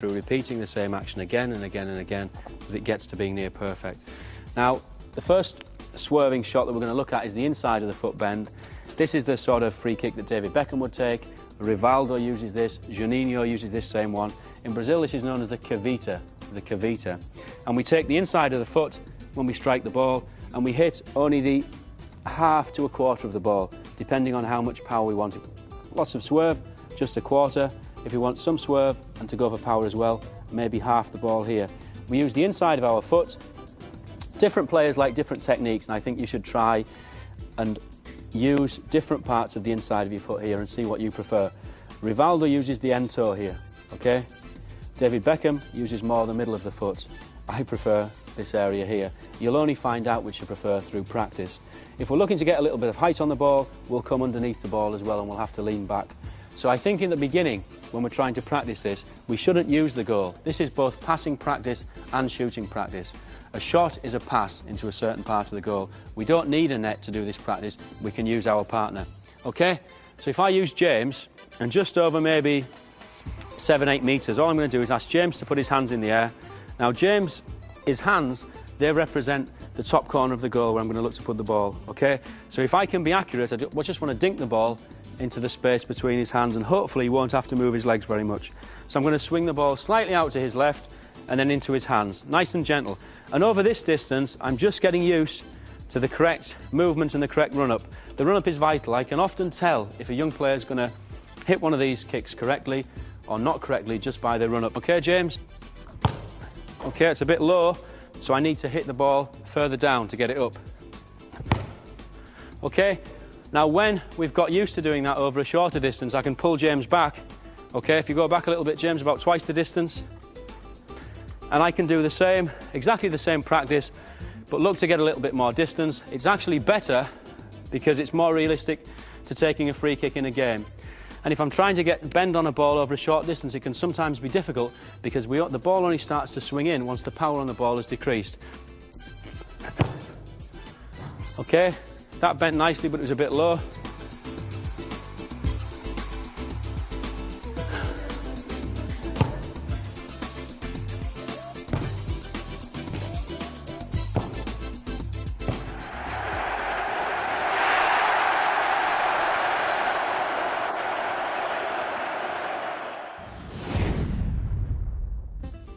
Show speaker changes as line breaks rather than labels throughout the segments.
through repeating the same action again and again and again until it gets to being near perfect. Now, the first swerving shot that we're going to look at is the inside of the foot bend. This is the sort of free kick that David Beckham would take. Rivaldo uses this, Juninho uses this same one. In Brazil, this is known as the cavita, And we take the inside of the foot when we strike the ball, and we hit only the half to a quarter of the ball, depending on how much power we want. Lots of swerve, just a quarter. If you want some swerve and to go for power as well, maybe half the ball here. We use the inside of our foot. Different players like different techniques, and I think you should try and use different parts of the inside of your foot here and see what you prefer. Rivaldo uses the end toe here, okay? David Beckham uses more the middle of the foot. I prefer this area here. You'll only find out which you prefer through practice. If we're looking to get a little bit of height on the ball, we'll come underneath the ball as well and we'll have to lean back. So I think in the beginning, when we're trying to practice this, we shouldn't use the goal. This is both passing practice and shooting practice. A shot is a pass into a certain part of the goal. We don't need a net to do this practice. We can use our partner. Okay? So if I use James, and just over maybe 7-8 metres, all I'm going to do is ask James to put his hands in the air. Now James, his hands, they represent the top corner of the goal where I'm going to look to put the ball. Okay? So if I can be accurate, I just want to dink the ball into the space between his hands, and hopefully he won't have to move his legs very much. So I'm going to swing the ball slightly out to his left and then into his hands, nice and gentle. And over this distance, I'm just getting used to the correct movement and the correct run-up. The run-up is vital. I can often tell if a young player is going to hit one of these kicks correctly or not correctly just by the run-up. Okay, James? Okay, it's a bit low, so I need to hit the ball further down to get it up. Okay? Now, when we've got used to doing that over a shorter distance, I can pull James back. Okay, if you go back a little bit, James, about twice the distance. And I can do the same, exactly the same practice, but look to get a little bit more distance. It's actually better because it's more realistic to taking a free kick in a game. And if I'm trying to get bend on a ball over a short distance, it can sometimes be difficult because the ball only starts to swing in once the power on the ball has decreased. Okay? That bent nicely, but it was a bit low.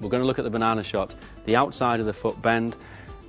We're going to look at the banana shot, the outside of the foot bend,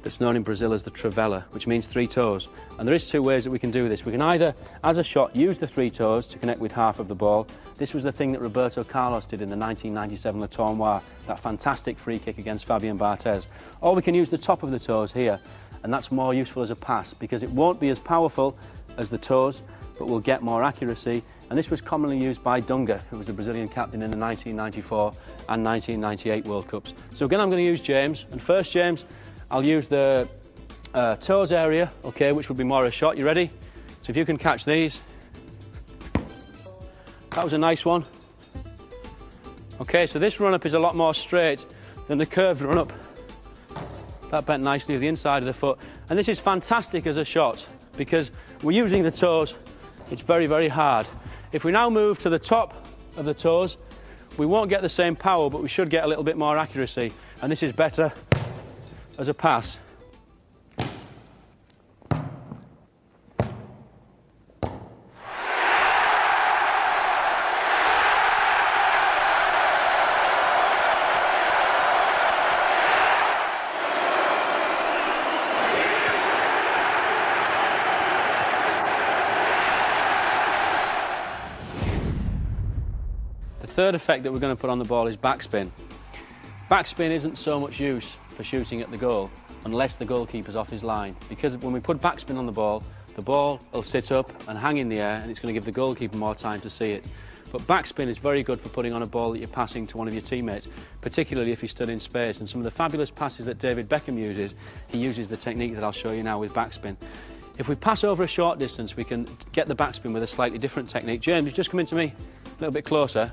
that's known in Brazil as the trivela, which means 3 toes. And there is 2 ways that we can do this. We can either, as a shot, use the 3 toes to connect with half of the ball. This was the thing that Roberto Carlos did in the 1997 Le Tournoi, that fantastic free kick against Fabian Barthez. Or we can use the top of the toes here, and that's more useful as a pass because it won't be as powerful as the toes, but we'll get more accuracy. And this was commonly used by Dunga, who was the Brazilian captain in the 1994 and 1998 World Cups. So again, I'm going to use James. And first, James, I'll use the toes area, okay, which would be more a shot. You ready? So if you can catch these. That was a nice one. Okay, so this run-up is a lot more straight than the curved run-up. That bent nicely with the inside of the foot. And this is fantastic as a shot because we're using the toes. It's very, very hard. If we now move to the top of the toes, we won't get the same power, but we should get a little bit more accuracy. And this is better as a pass. The third effect that we're going to put on the ball is backspin. Backspin isn't so much use for shooting at the goal unless the goalkeeper's off his line, because when we put backspin on the ball will sit up and hang in the air, and it's going to give the goalkeeper more time to see it. But backspin is very good for putting on a ball that you're passing to one of your teammates, particularly if you stood in space. And some of the fabulous passes that David Beckham uses, he uses the technique that I'll show you now with backspin. If we pass over a short distance, we can get the backspin with a slightly different technique. James, just come into me a little bit closer.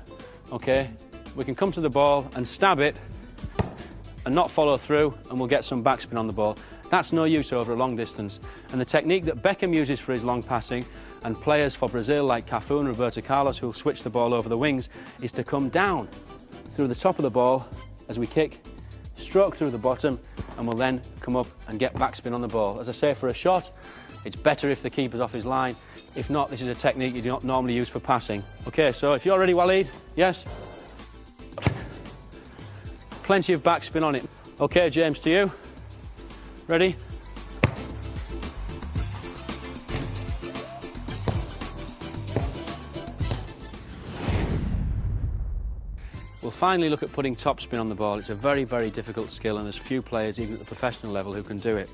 Okay, we can come to the ball and stab it and not follow through, and we'll get some backspin on the ball. That's no use over a long distance. And the technique that Beckham uses for his long passing, and players for Brazil like Cafu and Roberto Carlos who'll switch the ball over the wings, is to come down through the top of the ball as we kick, stroke through the bottom, and we'll then come up and get backspin on the ball. As I say, for a shot, it's better if the keeper's off his line. If not, this is a technique you do not normally use for passing. Okay, so if you're ready, Waleed, yes? Plenty of backspin on it. Okay, James, to you. Ready? We'll finally look at putting topspin on the ball. It's a very, very difficult skill, and there's few players, even at the professional level, who can do it.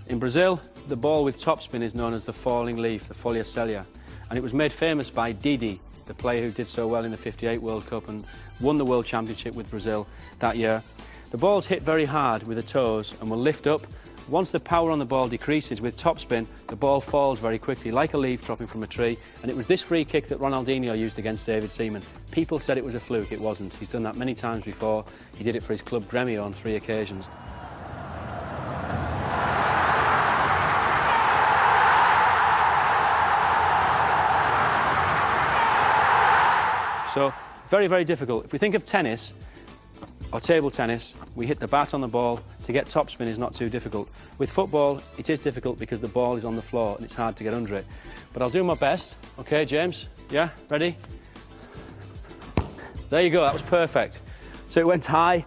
In Brazil, the ball with topspin is known as the falling leaf, the folha celia, and it was made famous by Didi, the player who did so well in the '58 World Cup and won the World Championship with Brazil that year. The ball's hit very hard with the toes and will lift up. Once the power on the ball decreases with topspin, the ball falls very quickly, like a leaf dropping from a tree, and it was this free kick that Ronaldinho used against David Seaman. People said it was a fluke. It wasn't. He's done that many times before. He did it for his club Grêmio on 3 occasions. So, very, very difficult. If we think of tennis, or table tennis, we hit the bat on the ball. To get topspin is not too difficult. With football, it is difficult because the ball is on the floor and it's hard to get under it. But I'll do my best. Okay, James? Yeah? Ready? There you go, that was perfect. So it went high,